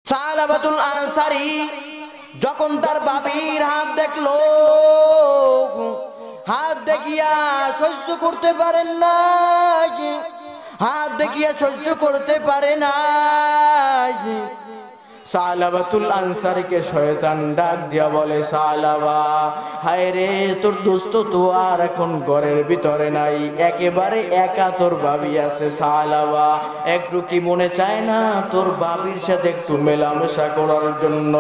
সালাবাতুল আনসারী যখন তার বাবির হাত দেখলো, হাত দেখিয়া সহ্য করতে পারেন না, হাত দেখিয়া সহ্য করতে পারে না। সালাবাতুল আনসারীকে শয়তান ডাক দিয়া বলে, সালাবা, হায় রে, তোর দোস্ত তো আর এখন ঘরের ভিতরে নাই, একেবারে একা তোর ভাবি আছে। সালাবা, একটু কি মনে চায় না তোর ভাবির সাথে একটু মেলামেশা করার জন্য?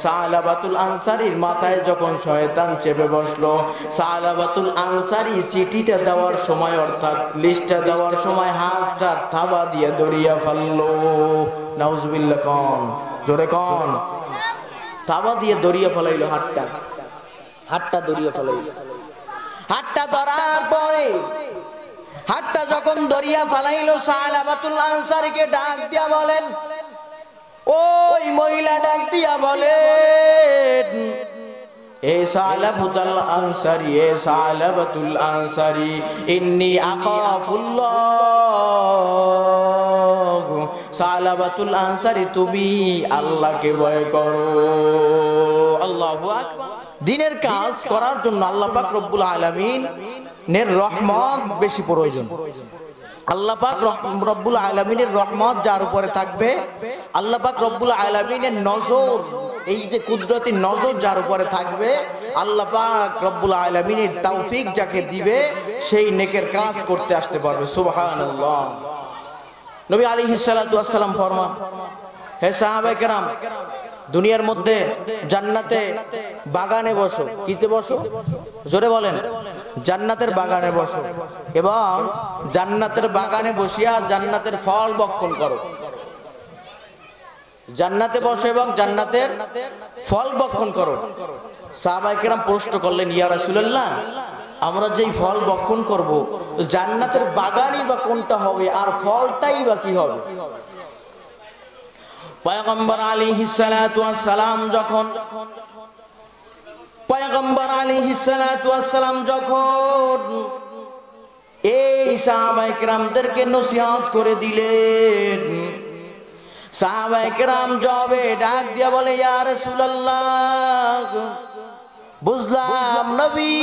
সালাবাতুল আনসারীর মাথায় যখন শয়তান চেপে বসলো, সালাবাতুল আনসারী চিঠিটা দেওয়ার সময়, অর্থাৎ লিস্টটা দেওয়ার সময় হাতটা থাবা দিয়ে দড়িয়া ফেললো। নাউজুবিল্লাহ, কোন জোরে কোন? থাবা দিয়ে দড়িয়া ফেলাইলো, হাতটা দড়িয়া ফেলাইলো। হাতটা ধরার পরে, হাতটা যখন দড়িয়া ফেলাইলো, সালাবাতুল আনসারীকে ডাক দিয়া বলেন, ওই মহিলা ডাক দিয়া বলেন, এ সালাবাতুল আনসারী, এ সালাবাতুল আনসারী, ইন্নী আখাফুল্লাহ। সালাবাতুল আনসারী, তুমি আল্লাহকে ভয় করো। আল্লাহু আকবার। দ্বীনের কাজ করার জন্য আল্লাহ পাক রব্বুল আলামিনের রহমত বেশি প্রয়োজন। আল্লাহ পাক রব্বুল আলামিনের রহমত যার উপরে থাকবে, আল্লাহ পাক রব্বুল আলামিনের নজর, এই যে কুদরতি নজর যার উপরে থাকবে, আল্লাহ পাক রব্বুল আলামিনের তৌফিক যাকে দিবে, সেই নেকের কাজ করতে আসতে পারবে। সুবহানাল্লাহ। নবী আলাইহিস সালাতু ওয়াস সালাম ফরমান, হে সাহাবায়ে কেরাম, দুনিয়ার মধ্যে জান্নাতে বাগানে বসো। কিতে বসো? জোরে বলেন। জান্নাতের বাগানে বসো এবং জান্নাতের বাগানে বসিয়া জান্নাতের ফল ভক্ষণ করো। জান্নাতে বসো এবং জান্নাতের ফল ভক্ষণ করো। সাহাবায়ে কেরাম প্রশ্ন করলেন, ইয়া রাসূলুল্লাহ, আমরা যেই ফল ভক্ষণ করব, জান্নাতের বাগানই বা কোনটা হবে আর ফলটাই বা কি হবে? পয়গম্বর আলাইহিস সালাতু ওয়াস সালাম যখন এই সাহাবায়ে কেরামদেরকে নসিহত করে দিলেন, সাহাবায়ে কেরাম জবাবে ডাক দিয়া বলে, ইয়া রাসূলুল্লাহ, বুঝলাম নবী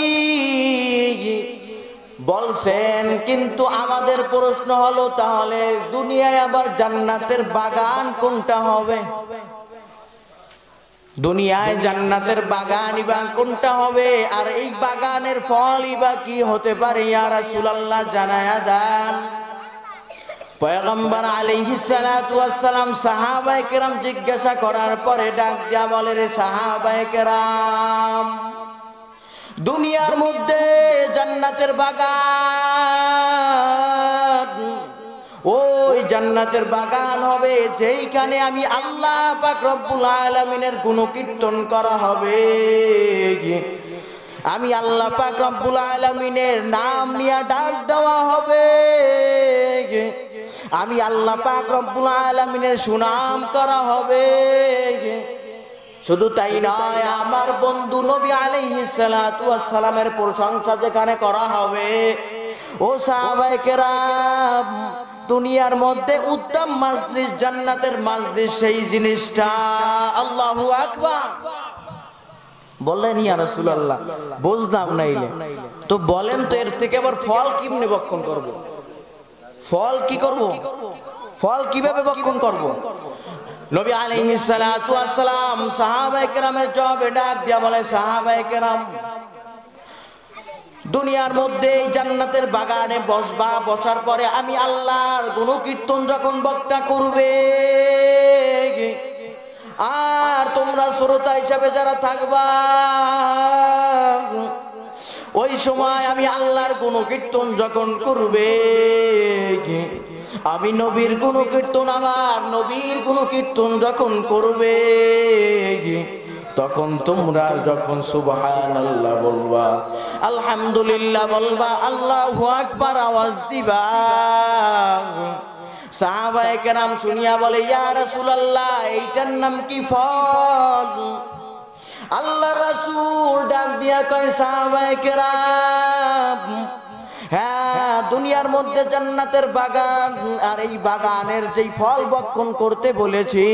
বলছেন, কিন্তু আমাদের প্রশ্ন হলো, তাহলে দুনিয়ায় আবার জান্নাতের বাগান কোনটা হবে? দুনিয়ায় জান্নাতের বাগান ইবা কোনটা হবে, আর এই বাগানের ফল ইবা কি হতে পারে? ইয়া রাসূলুল্লাহ, জানায়া দেন। পয়গম্বর আলাইহিস সালাতু ওয়াস সালাম সাহাবায়ে কেরাম জিজ্ঞাসা করার পরে ডাক দিয়া বলে, রে সাহাবায়ে কেরাম, দুনিয়ার মধ্যে জান্নাতের বাগান, ওই জান্নাতের বাগান হবে যেইখানে আমি আল্লাহ পাক রব্বুল আলামিনের গুণকীর্তন করা হবে। আমি আল্লাহ পাক রব্বুল আলামিনের নাম নিয়ে ডাক দেওয়া হবে। আমি আল্লাহ পাক রব্বুল আলামিনের সুনাম করা হবে। শুধু তাই নয়, আমার বন্ধু নবী আলাইহিস সালাতু ওয়াস সালামের প্রশংসা যেখানে করা হবে, ও সাহাবায়ে কেরাম, দুনিয়ার মধ্যে উত্তম মাজলিস, জান্নাতের মাজলিস, সেই জিনিসটা। আল্লাহু আকবার। বললেন, ইয়া রাসূলুল্লাহ, বুঝলাম নাইলে তো বলেন তো, এর থেকে আবার ফল কিভাবে ভক্ষণ করব? ফল কি করব? ফল কিভাবে ভক্ষণ করব? নবী আলাইহিস সালাতু ওয়াস সালাম সাহাবায়ে কেরামের জবাবে ডাক দিয়া বলে, সাহাবায়ে কেরাম, দুনিয়ার মধ্যে জান্নাতের বাগানে বসবা, বসার পরে আমি আল্লাহর গুণকীর্তন যখন বক্তা করবে, আর তোমরা শ্রোতা হিসাবে যারা থাকবা, ওই সময় আমি আল্লাহর গুণকীর্তন যখন করবে, আমি নবীর গুণকীর্তন, আমার নবীর গুণকীর্তন যখন করবে, তখন তোমরা যখন সুবহানাল্লাহ বলবা, আলহামদুলিল্লাহ বলবা, আল্লাহু আকবার আওয়াজ দিবা, সাহাবায়ে কেরাম শুনিয়া বলে, ইয়া রাসূলুল্লাহ, এইটার নাম কি ফল? আল্লাহ রাসূল ডাক দিয়া কয়, সাহাবায়ে কেরাম, হ্যাঁ, দুনিয়ার মধ্যে জান্নাতের বাগান, আর এই বাগানের যেই ফল ভক্ষণ করতে বলেছি,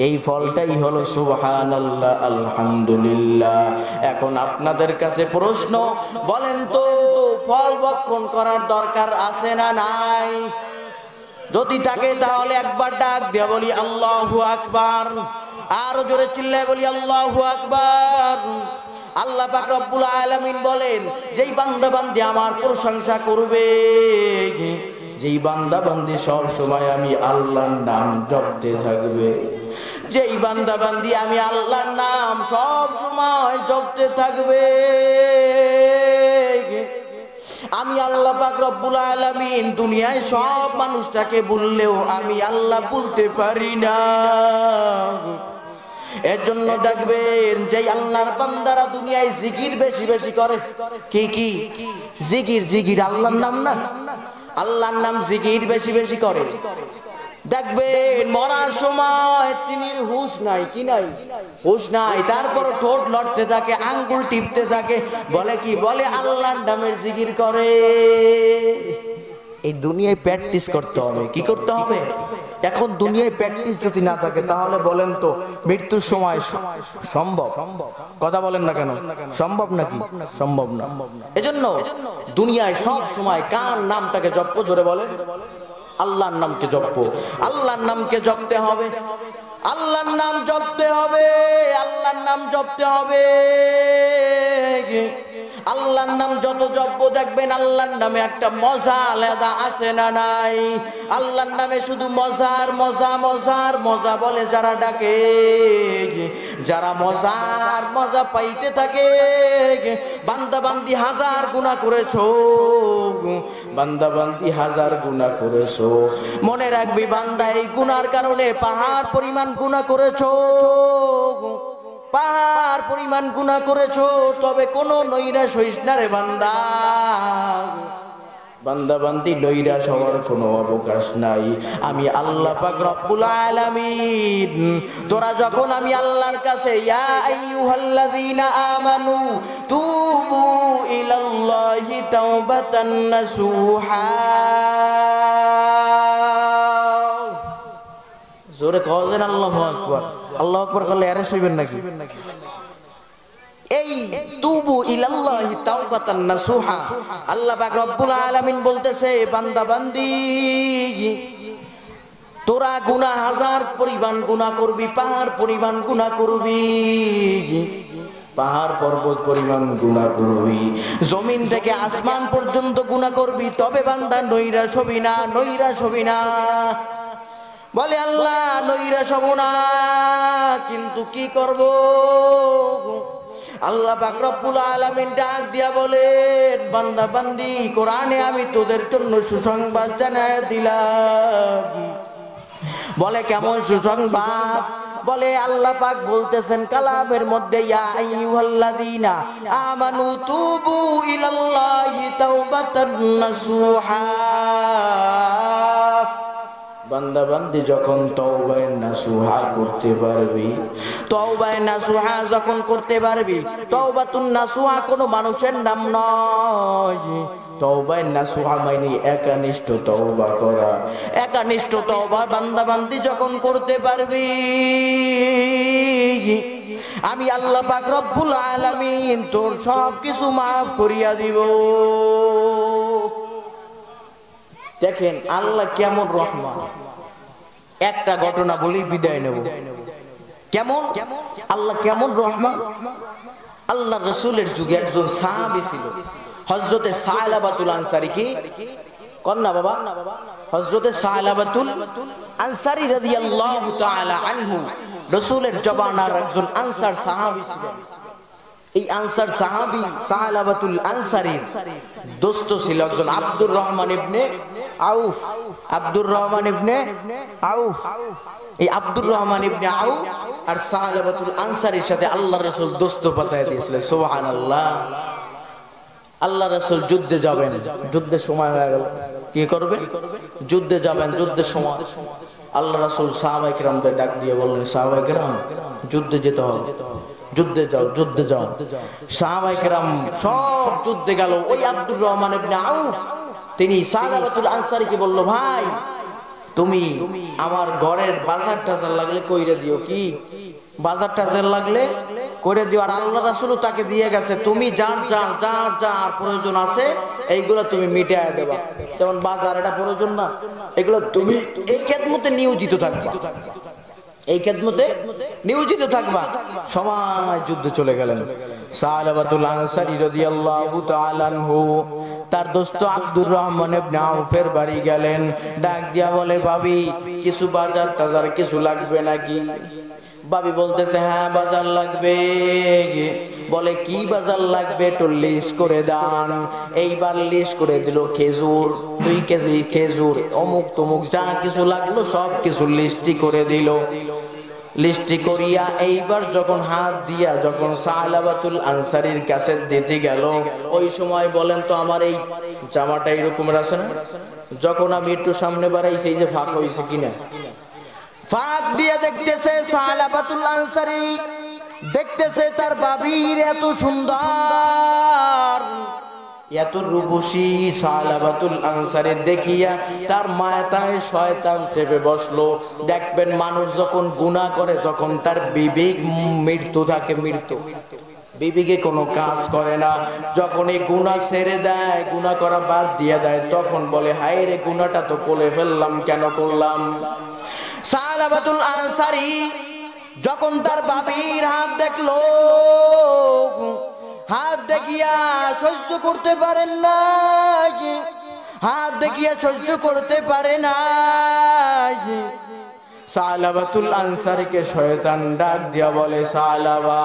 এই ফলটাই হলো সুবহানাল্লাহ আলহামদুলিল্লাহ। এখন আপনাদের কাছে প্রশ্ন, বলেন তো ফল ভক্ষণ করার দরকার আছে না নাই? যদি থাকে তাহলে একবার ডাক দিয়ে বলি আল্লাহু আকবার, আরো জোরে চিল্লায় বলি আল্লাহু আকবার। আল্লাহ পাক রব্বুল আলামিন বলেন, যেই বান্দা বান্দি আমার প্রশংসা করবে, যেই বান্দা বান্দি সব সময় আমি আল্লাহর নাম জপতে থাকবে, যেই বান্দা বান্দি আমি আল্লাহর নাম সব সময় জপতে থাকবে, আমি আল্লাহ পাক রব্বুল আলামিন দুনিয়ায় সব মানুষটাকে বললেও আমি আল্লাহ বলতে পারি না। এর জন্য দেখবেন যে আল্লাহর বান্দারা দুনিয়ায় জিকির বেশি বেশি করে। কি কি জিকির? জিকির আল্লাহর নাম না, আল্লাহর নাম জিকির বেশি বেশি করে। দেখবেন মরার সময় তিনি হুঁশ নাই, কি নাই? হুঁশ নাই, তারপর ঠোঁট লড়তে থাকে, আঙ্গুল টিপতে থাকে, বলে কি? বলে আল্লাহর নামের জিকির করে। এই দুনিয়ায় প্র্যাকটিস করতে হবে। কি করতে হবে? এখন দুনিয়ায় প্র্যাকটিস যদি না থাকে তাহলে বলেন তো মৃত্যুর সময় সম্ভব? কথা বলেন না কেন? সম্ভব নাকি? সম্ভব না। এজন্য দুনিয়ায় সব সময় কার নামটাকে জপো? জোরে বলেন, আল্লাহর নামকে জপো। আল্লাহর নামকে জপতে হবে, আল্লাহর নাম জপতে হবে, আল্লাহর নাম জপতে হবে। আল্লাহর নাম যত জপবো দেখবেন আল্লাহর নামে একটা মজা আলাদা আছে না নাই? আল্লাহর নামে শুধু মজার মজা, মজার মজা বলে যারা ডাকে, যারা মজার মজা পাইতে থাকে, বান্দা বান্দি হাজার গুনাহ করেছো, বান্দা বান্দি হাজার গুনাহ করেছো, মনে রাখবি বান্দা এই গুনার কারণে পাহাড় পরিমাণ গুনাহ করেছো, পাহাড় পরিমাণ গুনাহ করেছো, তবে কোন নৈরাশ হইস না রে বান্দা। বান্দা বান্দি নৈরাশ হওয়ার কোনো অবকাশ নাই। আমি আল্লাহ পাক রব্বুল আলামিন, তোরা যখন আমি আল্লাহর কাছে ইয়া আইয়ুহাল্লাযীনা আমানু তুবু ইলাল্লাহি তাওবাতান নাসুহা, জোরে কওয়া আল্লাহু আকবার। আল্লাহু আকবার করলে অ্যারেস্ট হইবেন নাকি? এই তুবু ইলাল্লাহি তাওবাতান নাসুহা, আল্লাহ পাক রব্বুল আলামিন বলতেছে বান্দা বান্দি তোরা গুনাহ হাজার পরিমাণ গুনাহ করবি, পাহাড় পরিমাণ গুনাহ করবি, পাহাড় পর্বত পরিমাণ গুনাহ করবি, জমিন থেকে আসমান পর্যন্ত গুনাহ করবি, তবে বান্দা নৈরাশ হবি না, নৈরাশ হবি না। বলে আল্লাহ নৈরাশ হব না, কিন্তু কি করব? আল্লাহ পাক রব্বুল আলামিন ডাক দিয়া বলেন, বান্দা বান্দি কোরআনে আমি তোদের জন্য সুসংবাদ জানায় দিলাম। বলে কেমন সুসংবাদ? বলে আল্লাহ পাক বলতেছেন কালামের মধ্যে, ইয়া আইয়ুহাল্লাযীনা আমানু তুবু ইলাল্লাহি তাওবাতান নাসুহা, বান্দা বান্দি যখন তওবায়ে নাসুহা করতে পারবি, তওবায়ে নাসুহা যখন করতে পারবি, তওবাতুন নাসুহা কোনো মানুষের নাম নয়। তওবায়ে নাসুহা মানে একনিষ্ঠ তওবা করা। একনিষ্ঠ তওবা বান্দা বান্দি যখন করতে পারবি, আমি আল্লাহ পাক রব্বুল আলামিন তোর সব কিছু মাফ করিয়া দিব। দেখেন আল্লাহ কেমন রহমান। একটা ঘটনা বলি বিদায় নেব। কেমন আল্লাহ কেমন রহমান। আল্লাহ রাসূলের যুগে একজন সাহাবী ছিল, হযরতে সালাবাতুল আনসারী। কি কন্যা বাবা? হযরতে সালাবাতুল আনসারী রাদিয়াল্লাহু তাআলা আনহু রাসূলের জবানার একজন আনসার সাহাবী ছিলেন। এই আনসার সাহাবী সালাবাতুল আনসারীর দোস্ত ছিল একজন আব্দুর রহমান ইবনে আউফ। আব্দুর রহমান ইবনে আউফ, এই আব্দুর রহমান ইবনে আউফ আর সালাবাতুল আনসারীর সাথে আল্লাহর রাসূল দোস্ত পাতায় দিয়েছিলেন। সুবহানাল্লাহ। আল্লাহ রাসূল যুদ্ধে যাবেন, যুদ্ধের সময় হয়ে গেল। কি করবেন? যুদ্ধে যাবেন, যুদ্ধের সময় আল্লাহ রাসূল সাহাবায়ে কিরামদের ডাক দিয়ে বললেন, সাহাবায়ে কিরাম যুদ্ধে যেতে হবে, যুদ্ধে যাও, যুদ্ধে যাও। সাহাবায়ে কেরাম সব যুদ্ধে গেল। ওই আব্দুর রহমান ইবনে আউফ তিনি সালাবাতুল আনসারীকে বলল, ভাই তুমি আমার ঘরের বাজার টাজার লাগলে কইরে দিও। কি বাজার টাজার লাগলে করে দিও। আর আল্লাহ রাসূলও তাকে দিয়ে গেছে, তুমি যার যার যার যার প্রয়োজন আছে এইগুলো তুমি মিটায় দেবা। যেমন বাজার এটা প্রয়োজন না, এগুলো তুমি এই খেদমতে নিয়োজিত থাকবা, এই খেদমতে নিয়োজিত থাকবা। সময় যুদ্ধে চলে গেলেন সালাবাতুল আনসারী রাদিয়াল্লাহু তাআলা আনহু, তার দোস্ত আব্দুর রহমান ইবনে আউফের বাড়ি গেলেন। ডাক দিয়া বলে, ভাবি কিছু বাজার টাজার কিছু লাগবে নাকি? ভাবি বলতেছে, হ্যাঁ বাজার লাগবে। বলে, কি বাজার লাগবে একটু লিস্ট করে দান। এইবার লিস্ট করে দিল, খেজুর 2 কেজি খেজুর, অমুক তমুক যা কিছু লাগলো সব কিছু লিস্টি করে দিল। লিস্টি করিয়া এইবার যখন হাত দিয়া যখন সালাবাতুল আনসারীর কাছে দিতে গেল, ওই সময় বলেন তো আমার এই জামাটা এরকমের আছে না? যখন আমি একটু সামনে বাড়াইছি, এই যে ফাঁক হয়েছে কিনা, ফাঁক দিয়ে দেখতেছে সালাবাতুল আনসারী, দেখতেছে তার বাবির এত সুন্দর, এত রূপসী। সালাবাতুল আনসারী দেখিয়া তার মাথায় শয়তান চেপে বসলো। দেখবেন মানুষ যখন গুনাহ করে তখন তার বিবেক মৃত্যু থাকে, মৃত্যু বিবেকে কোনো কাজ করে না। যখন এই গুনাহ ছেড়ে দেয়, গুনাহ করা বাদ দিয়ে দেয়, তখন বলে, হায় রে গুনাহটা তো করে ফেললাম, কেন করলাম? সালাবাতুল আনসারী যখন তার বাবির হাত দেখলো, হাত দেখিয়া সহ্য করতে পারেন না, হাত দেখিয়া সহ্য করতে পারে না। সালাবাতুল আনসারীকে শয়তান ডাক দিয়া বলে, সালাবা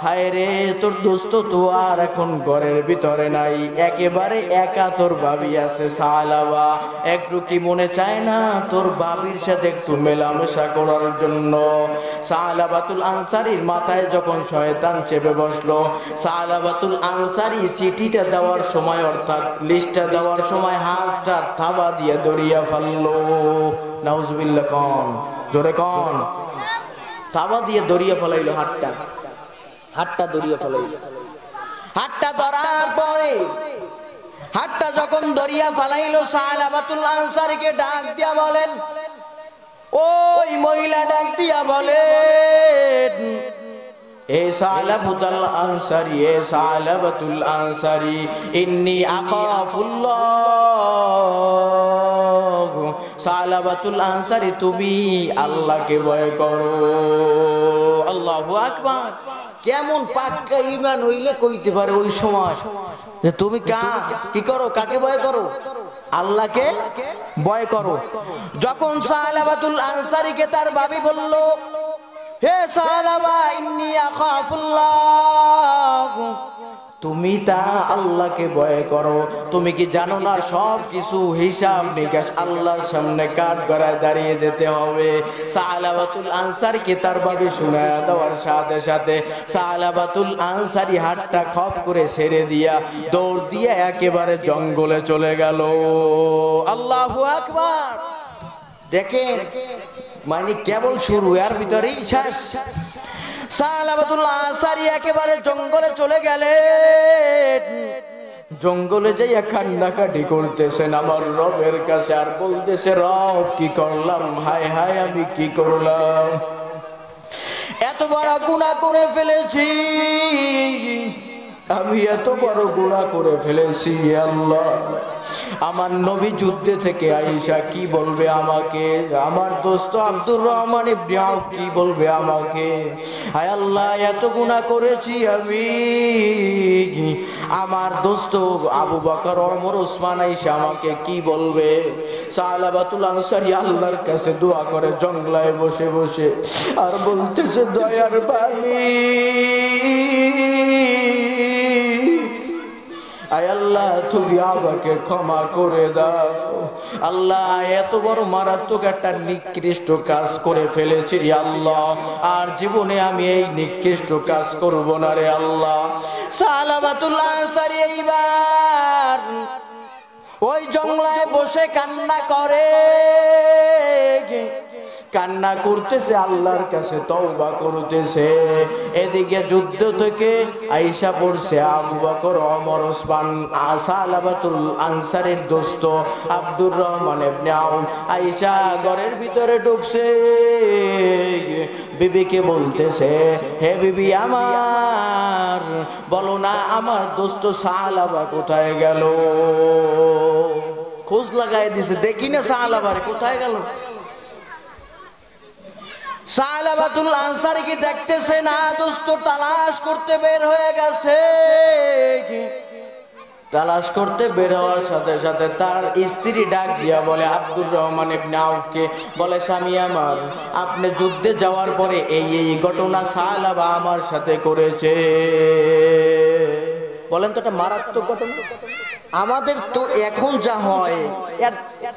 হায় রে তোর দোস্ত তো আর এখন ঘরের ভিতরে নাই, একেবারে একা তোর ভাবি আছে। সালাবা একটু কি মনে চায় না তোর ভাবির সাথে একটু মেলামেশা করার জন্য? সালাবাতুল আনসারীর মাথায় যখন শয়তান চেপে বসলো, সালাবাতুল আনসারী চিঠিটা দেওয়ার সময় অর্থাৎ লিস্টটা দেওয়ার সময় হাতটা থাবা দিয়ে দড়িয়া ফেললো। নাউজুবিল্লাহ, কোন জোরে কোন? থাবা দিয়ে দড়িয়া ফেলাইলো, হাতটা দড়িয়া ফেলাইলো। হাতটা ধরার পরে হাতটা যখন দড়িয়া ফেলাইলো, সালাবাতুল আনসারীকে ডাক দিয়া বলেন, ওই মহিলা ডাক দিয়া বলেন, এ সালাবাতুল আনসারী, এ সালাবাতুল আনসারী, ইন্নী আখাফুল্লাহ। সালাবাতুল আনসারী তুমি আল্লাহকে ভয় করো। আল্লাহু আকবার। কেমন পাক্কা ঈমান হইলে কইতে পারে ওই সময় যে তুমি কি করো, কাকে ভয় করো? আল্লাহকে ভয় করো। যখন সালাবাতুল আনসারীকে তার ভাবি বলল, হে সালাবা ইন্নী আখাফুল্লাহ, তুমি তা আল্লাহকে ভয় করো, তুমি কি জানো না সব কিছু হিসাব নিকাশ আল্লাহর সামনে কাঠ গড়ায় দাঁড়িয়ে দিতে হবে? সালাবাতুল আনসারীকে তার ভাবি শোনায়া দেওয়ার সাথে সাথে সালাবাতুল আনসারী হাতটা খপ করে ছেড়ে দিয়া দৌড় দিয়ে একেবারে জঙ্গলে চলে গেল। আল্লাহু আকবার। দেখেন, মানে কেবল শুরু, এর ভিতরেই শেষ। সালাবাতুল আনসারী একেবারে জঙ্গলে চলে গেলেন। জঙ্গলে যাইয়া কান্নাকাটি করতেছেন আমার রবের কাছে, আর বলতেছে, রব কি করলাম, হায় হায় আমি কি করলাম, এত বড় গুনাহ করে ফেলেছি, আমি এত বড় গুনাহ করে ফেলেছি। আল্লাহ, আমার নবী যুদ্ধে থেকে আয়েশা কি বলবে আমাকে, আমার দোস্ত আব্দুর রহমান ইবনে আউফ কি বলবে আমাকে, হায় আল্লাহ এত গুনাহ করেছি আমি, আমার দোস্ত আবু বকর, ওমর, ওসমান আয়েশা আমাকে কি বলবে? সালাবাতুল আনসারী আল্লাহর কাছে দোয়া করে জঙ্গলায় বসে বসে আর বলতেছে, দয়ার বালি, আয় আল্লাহ তুমি আমাকে ক্ষমা করে দাও। আল্লাহ এত বড় মারাত্মক একটা নিকৃষ্ট কাজ করে ফেলেছি রে আল্লাহ, আর জীবনে আমি এই নিকৃষ্ট কাজ করব না রে আল্লাহ। সালাবাতুল আনসারী এইবার ওই জঙ্গলায় বসে কান্না করে, কান্না করতেছে, আল্লাহর কাছে তওবা করতেছে। এদিকে যুদ্ধ থেকে আয়েশা পড়ছে আবু বকর, ওমর, ওসমান, সালাবাতুল আনসারীর দোস্ত আব্দুর রহমান ইবনে আউফ। আয়েশা ঘরের ভিতরে ঢুকছে, বিবিকে বলতেছে, হে বিবি আমার, বলো না আমার দোস্ত সালাবা কোথায় গেল? খোঁজ লাগাই দিছে, দেখি না সালাবার কোথায় গেল। সালাবাতুল আনসারী কি দেখতেছে না দোস্ত তালাশ করতে বের হয়ে গেছে। তালাশ করতে বের হওয়ার সাথে সাথে তার স্ত্রী ডাক দিয়া বলে আব্দুর রহমান ইবনে আউফকে, বলে স্বামী আমার, আপনি যুদ্ধে যাওয়ার পরে এই এই ঘটনা সালাবা আমার সাথে করেছে। বলেন তো, এটা মারাত্মক ঘটনা। আমাদের তো এখন যা হয়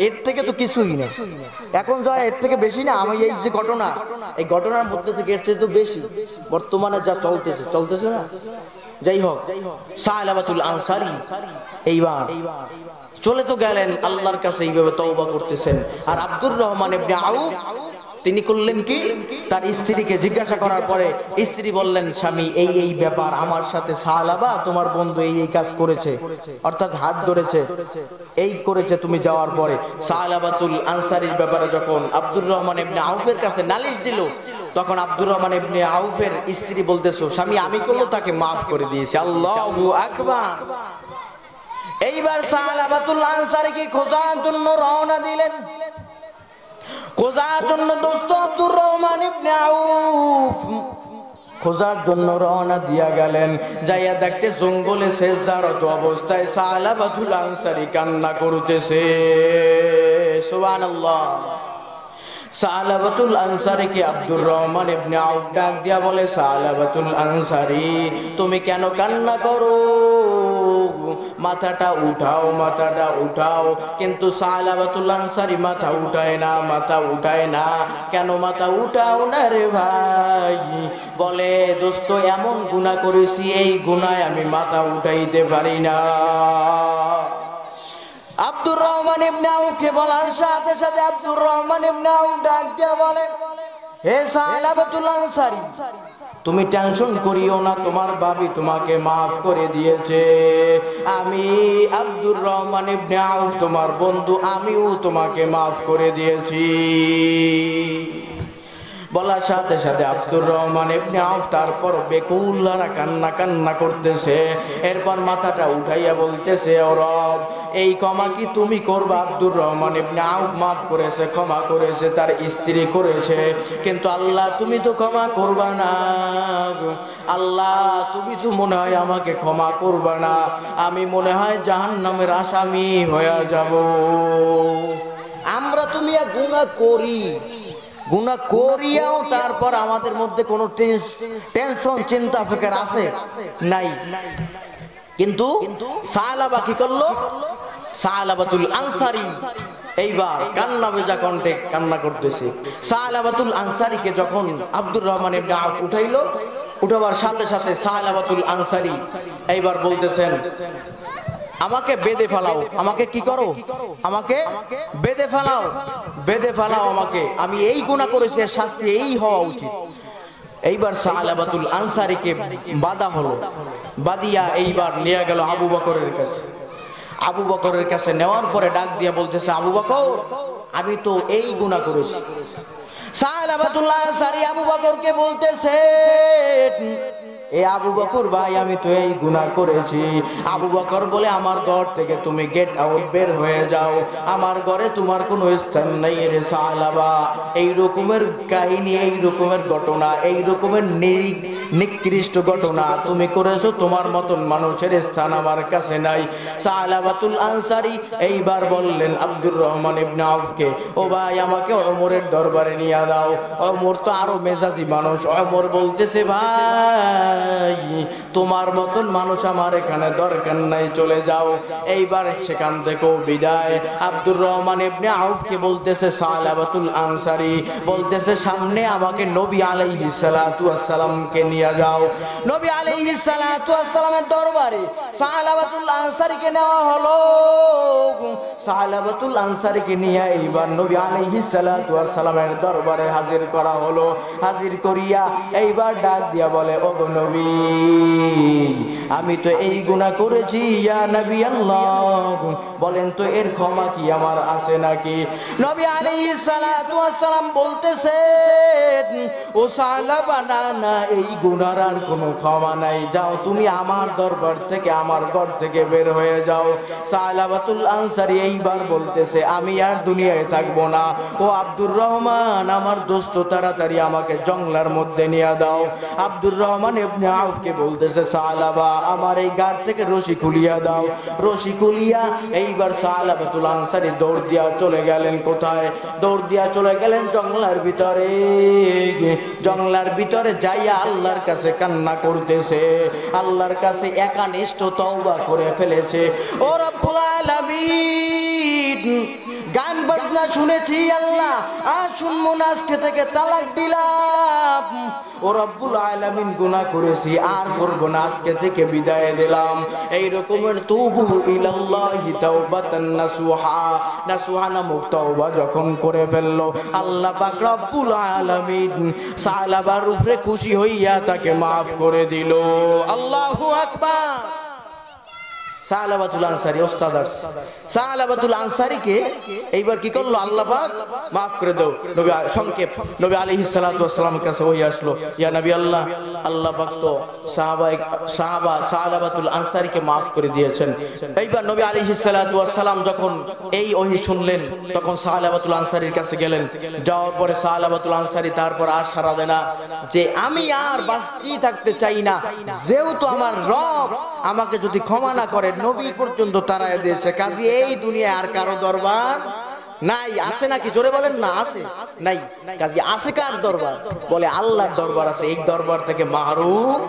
এর থেকে তো কিছুই না, এখন যা এর থেকে বেশি না। আমি এই যে ঘটনা, এই ঘটনার মধ্যে থেকে এর চেয়ে তো বেশি বর্তমানে যা চলতেছে না। যাই হোক, সালাবাতুল আনসারী এইবার চলে তো গেলেন, আল্লাহর কাছে এইভাবে তওবা করতেছেন। আর আব্দুর রহমান ইবনে আউফ তিনি করলেন কি, তার স্ত্রীকে জিজ্ঞাসা করার পরে স্ত্রী বললেন, স্বামী এই এই ব্যাপার, আমার সাথে সালাবা তোমার বন্ধু এই এই কাজ করেছে, অর্থাৎ হাত ধরেছে, এই করেছে তুমি যাওয়ার পরে। সালাবাতুল আনসারীর ব্যাপারে যখন আব্দুর রহমান ইবনে আউফের কাছে নালিশ দিল, তখন আব্দুর রহমান ইবনে আউফের স্ত্রী বলতেছে, স্বামী আমি করলো তাকে মাফ করে দিয়েছি। আল্লাহু আকবার। এইবার সালাবাতুল আনসারী কি খোঁজার জন্য রওনা দিলেন। খোঁজার জন্য দোস্ত আব্দুর রহমান ইবনে আউফ খোঁজার জন্য রওনা দিয়া গেলেন। যাইয়া দেখতে জঙ্গলে সেজদারত অবস্থায় সালাবাতুল আনসারী কান্না করতেছে। সুবহানাল্লাহ। সালাবাতুল আনসারী কে আব্দুর রহমান ইবনে আউফ ডাক দিয়া বলে, সালাবাতুল আনসারী তুমি কেন কান্না করো? মাথাটা উঠাও, মাথাটা উঠাও। কিন্তু সালাবাতুল আনসারী মাথা উঠায় না। কেন মাথা উঠাও না রে ভাই? বলে, দোস্ত এমন গুনাহ করেছি, এই গুনায় আমি মাথা উঠাইতে পারি না। আব্দুর রহমান ইবনে আউফকে বলার সাথে সাথে আব্দুর রহমান ইবনে আউফ ডাক দিয়া বলে, হে সালাবাতুল আনসারী তুমি টেনশন করিও না, তোমার ভাবি তোমাকে মাফ করে দিয়েছে। আমি আব্দুর রহমান ইবনে আউফ তোমার বন্ধু, আমিও তোমাকে মাফ করে দিয়েছি। বলার সাথে সাথে আব্দুর রহমান ইবনে আউফ তারপর বেকুলারা কান্না করতেছে। এরপর মাথাটা উঠাইয়া বলতেছে, ও রব, এই ক্ষমা কি তুমি করবা? আব্দুর রহমান ইবনে আউফ মাফ করেছে, ক্ষমা করেছে, তার স্ত্রী করেছে, কিন্তু আল্লাহ তুমি তো ক্ষমা করবা না। আল্লাহ তুমি তো মনে হয় আমাকে ক্ষমা করবা না, আমি মনে হয় জাহান্নামের আসামি হয়ে যাব। আমরা তুমি গুনাহ করি, গুনাহ করিয়াও তারপর আমাদের মধ্যে কোনো টেনশন চিন্তা ফিকির আছে নাই। কিন্তু সালাবা কি করলো? সালাবাতুল আনসারী এইবার কান্না ভেজা কণ্ঠে কান্না করতেছে। সালাবাতুল আনসারীকে যখন আব্দুর রহমান ইবনে আউফ উঠাইলো, উঠাবার সাথে সাথে সালাবাতুল আনসারী এইবার বলতেছেন, আমাকে বেঁধে ফেলাও। আমাকে কি করো? আমাকে বেঁধে ফেলাও, বেঁধে ফেলাও আমাকে, আমি এই গুনাহ করেছি, এর শাস্তি এই হওয়া উচিত। এইবার সালাবাতুল আনসারীকে বাধা হলো, বাদিয়া এইবার নিয়ে গেল আবু বকরের কাছে। আবু বকরের কাছে নেওয়ার পরে ডাক দিয়া বলতেছে, আবু বকর আমি তো এই গুনাহ করেছি। সালাবাতুল আনসারী আবু বকরকে বলতেছে, এ আবু বকর ভাই আমি তো এই গুনাহ করেছি। আবু বকর বলে, আমার ঘর থেকে তুমি গেট আউট, বের হয়ে যাও, আমার ঘরে তোমার কোনো স্থান নেই রে সালাবা। এই রকমের কাহিনী, এই রকমের ঘটনা, এই রকমের নিকৃষ্ট ঘটনা তুমি করেছো, তোমার মতন মানুষের স্থান আমার কাছে নাই। সালাবাতুল আনসারী এইবার বললেন আব্দুর রহমান ইবনে আউফকে, ও ভাই আমাকে ওমরের দরবারে নিয়ে দাও। ওমর তো আরো মেজাজি মানুষ। ওমর বলতেছে, ভাই তোমার মতন মানুষ আমার এখানে দরকার নাই, চলে যাও। এইবার সেখান থেকেও বিদায়। আব্দুর রহমান ইবনে আউফকে বলতেছে সালাবাতুল আনসারী, বলতেছে সামনে আমাকে নবী আলাইহিস সালাতু ওয়াস সালামকে নিয়ে যাও। নবী আলাইহিস সালাতু ওয়াস সালামের দরবারে সালাবাতুল আনসারীকে নেওয়া হলো। সালাবাতুল আনসারীকে নিয়ে এইবার নবী আলাইহিস সালাতু ওয়াস সালামের দরবারে হাজির করা হলো। হাজির করিয়া এইবার ডাক দিয়া বলে, ও গো নবী, আমি তো এই গুনাহ করেছি ইয়া নবী আল্লাহ, বলেন তো এর ক্ষমা কি আমার আছে নাকি? নবী আলাইহিস সালাতু ওয়াস সালাম বলতেছেন, ও সালাবা, না না, এই গুনার আর কোনো ক্ষমা নাই, যাও তুমি আমার দরবার থেকে, আমার ঘর থেকে বের হয়ে যাও। সালাবাতুল আনসারী এইবার বলতেছে, আমি আর দুনিয়ায় থাকবো না, ও আব্দুর রহমান আমার দোস্ত, তাড়াতাড়ি আমাকে জঙ্গলার মধ্যে নিয়ে দাও। আব্দুর রহমান ইবনে আউফকে বলতেছে, সালাবা, আমার এই গাড় থেকে রশি খুলিয়া দাও। রশি খুলিয়া এইবার সালাবাতুল আনসারী দৌড় দিয়া চলে গেলেন। কোথায়? দৌড় দিয়া চলে গেলেন জঙ্গলার ভিতরে। জঙ্গলার ভিতরে যাইয়া আল্লাহর কাছে কান্না করতেছে, আল্লাহর কাছে একানিষ্ঠ তওবা করে ফেলেছে। ও রব্বুল আলামিন, গান বাজনা শুনেছি আল্লাহ, আর শুনবো না, আজকে থেকে তালাক দিলাম। ও রব্বুল আলামিন, গুনাহ করেছি, আর করব না, আজকে থেকে বিদায় দিলাম। এই রকমের তুবু ইলাল্লাহি তাওবাতান নাসুহা, নাসুহা নামক তওবা যখন করে ফেললো, আল্লাহ পাক রব্বুল আলামিন সালাবার উপরে খুশি হইয়া তাকে maaf করে দিল। আল্লাহু আকবার। সালাবাতুল আনসারী ওস্তাদ সালাবাতুল আনসারীকে এইবার কি করলো? আল্লাহ পাক maaf করে দাও। নবী সংক্ষেপ, নবী আলাইহিস সালাতু ওয়াস সালামের কাছে ওই আসলো, ইয়া নবী আল্লাহ, আল্লাহ পাক তো সাহাবা সালাবাতুল আনসারীকে maaf করে দিয়েছেন। এইবার নবী আলাইহিস সালাতু ওয়াস সালাম যখন এই ওহী শুনলেন, তখন সালাবাতুল আনসারীর কাছে গেলেন। যাওয়ার পরে সালাবাতুল আনসারী তারপর আর সারা দেয় না যে আমি আর বাঁচতে থাকতে চাই না, যেহেতু আমার রব আমাকে যদি ক্ষমা না করে, নবী পর্যন্ত তারায় দিয়েছে, কাজী এই দুনিয়ায় আর কারো দরবার নাই। আছে নাকি? জোরে বলেন না, আছে নাই? কাজী আছে কার দরবার? বলে আল্লাহর দরবার আছে, এই দরবার থেকে মাহরুম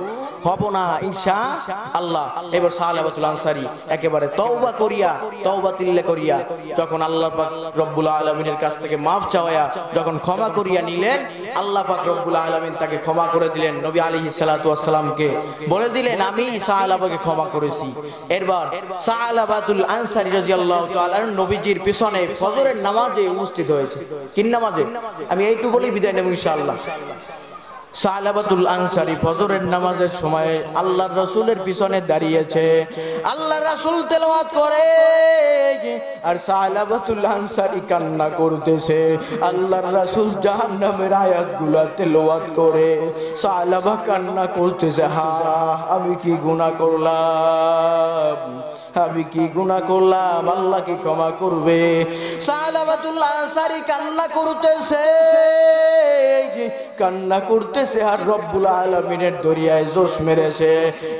হব না ইনশাআল্লাহ। এবার সালাবাতুল আনসারী একেবারে তওবা করিয়া, তওবাতিল্লাহ করিয়া, যখন আল্লাহ পাক রব্বুল আলামিনের কাছ থেকে maaf চাওয়া, যখন ক্ষমা করিয়া নিলেন, আল্লাহ পাক রব্বুল আলামিন তাকে ক্ষমা করে দিলেন। নবী আলাইহিস সালাতু ওয়াস সালামকে বলে দিলেন, আমি সাহাবাকে ক্ষমা করেছি। এরপর সালাবাতুল আনসারী রাদিয়াল্লাহু তাআলা নবীজির পিছনে ফজরের নামাজে উপস্থিত হয়েছে। কি নামাজে? আমি এইটুকু বলি বিদায় নেব ইনশাআল্লাহ। সালাবাতুল আনসারী ফজরের নামাজের সময় আল্লাহর রাসূলের পিছনে দাঁড়িয়েছে, আল্লাহর রাসূল তেলাওয়াত করে, আর সালাবাতুল আনসারী কান্না করতেছে। আল্লাহর রাসূল জাহান্নামের আয়াতগুলো তেলাওয়াত করে, সালাবা কান্না করতেছে, হা আমি কি গুনাহ করলাম, আমি কি গুনাহ করলাম, আল্লাহ কি ক্ষমা করবে? সালাবাতুল আনসারী কান্না করতেছে, কান্না করতেছে, আর রব্বুল আলামিনের দরিয়ায় জোশ মেরেছে।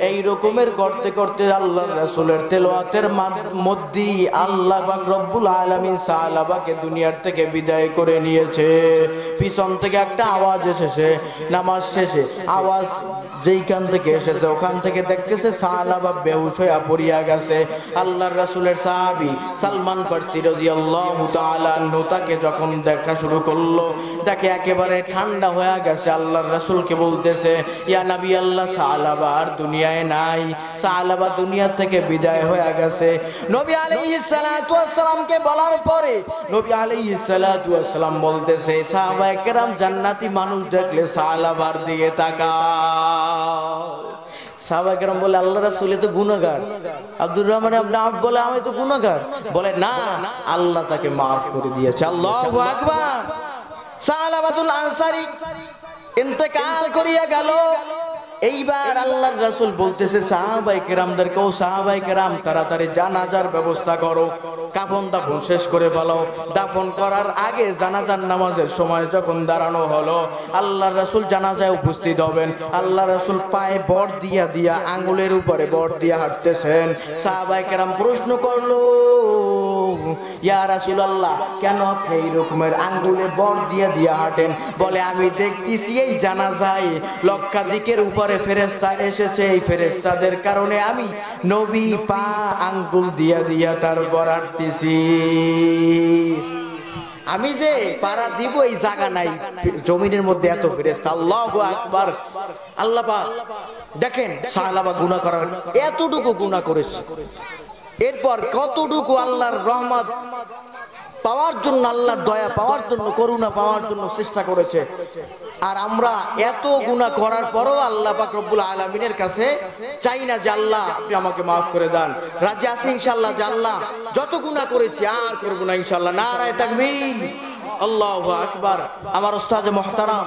এই রকমের করতে করতে আল্লাহর রাসূলের তেলাওয়াতের মধ্যে আল্লাহ পাক রব্বুল আলামিন সালাবাকে দুনিয়ার থেকে বিদায় করে নিয়েছে। পিছন থেকে একটা আওয়াজ এসেছে, নামাজ শেষে আওয়াজ যেইখান থেকে এসেছে ওখান থেকে দেখতেছে সালাবা বেহুশ হয়ে পড়িয়া গেছে। আল্লাহর রাসূলের সাহাবী সালমান ফারসি রাদিয়াল্লাহু তাআলা আনহু তাকে যখন দেখা শুরু করলো, তাকে একেবারে ঠান্ডা হয়ে গেছে। আল্লাহর রাসূলকে বলতেছে, ইয়া নবী আল্লাহ, সালাবা আর দুনিয়ায় নাই, সালাবা দুনিয়া থেকে বিদায় হয়ে গেছে। নবী আলাইহিস সালাতু ওয়াস সালামকে বলার পরে নবী আলাইহিস সালাতু ওয়াস সালাম বলতেছে, সাহাবায়ে কেরাম জান্নাতি মানুষ দেখলে সালাবার দিকে তাকায়। সাহাবায়ে কেরাম বলে, আল্লাহর রাসূল তো গুনাহগার। আব্দুর রহমান ইবনে আউফ বলে, আমি তো গুনাহগার। বলে না, আল্লাহ তাকে maaf করে দিয়েছে। আল্লাহু আকবার। সালাবাতুল আনসারী ইন্তেকাল করিয়া গেল। এইবার আল্লাহর রাসূল বলতেছে সাহাবায়ে কেরামদেরকে, ও সাহাবায়ে কেরাম, তাড়াতাড়ি জানাজার ব্যবস্থা করো, কাফন দাফন শেষ করে ফেলো। দাফন করার আগে জানাজার নামাজের সময় যখন দাঁড়ানো হলো, আল্লাহর রাসূল জানাজায় উপস্থিত হবেন। আল্লাহর রাসূল পায়ে বর দিয়া দিয়া, আঙ্গুলের উপরে বর দিয়া হাঁটতেছেন। সাহাবায়ে কেরাম প্রশ্ন করলো, ইয়া রাসূলুল্লাহ, কেন আপনি এই রকমের আঙ্গুলে বর দিয়া দিয়া হাঁটেন? বলে, আমি দেখতেছি এই জানাজায় লক্ষাধিকের উপরে ফেরেশতা এসেছে, এই ফেরেশতাদের কারণে আমি নবী পা আঙ্গুল দিয়া দিয়া তারপর হাঁটতেছি। আমি যে পারা দিব এই জায়গা নাই, জমিনের মধ্যে এত ফেরেশতা। আল্লাহু আকবার। আল্লাহ পাক দেখেন সাহাবা গুনাহ করার, এতটুকু গুনাহ করেছে, এরপর কতটুকু আল্লাহর রহমত পাওয়ার জন্য, আল্লাহর দয়া পাওয়ার জন্য, করুণা পাওয়ার জন্য চেষ্টা করেছে। আর আমরা এত গুনাহ করার পরও আল্লাহ পাক রব্বুল আলামিনের কাছে চাই না যে আল্লাহ আপনি আমাকে মাফ করে দেন। রাজি আছি ইনশাআল্লাহ যে আল্লাহ যত গুনাহ করেছি আর করব না ইনশাআল্লাহ। নারায়ে তাকবীর, আল্লাহু আকবার। আমার উস্তাদ মুহতারাম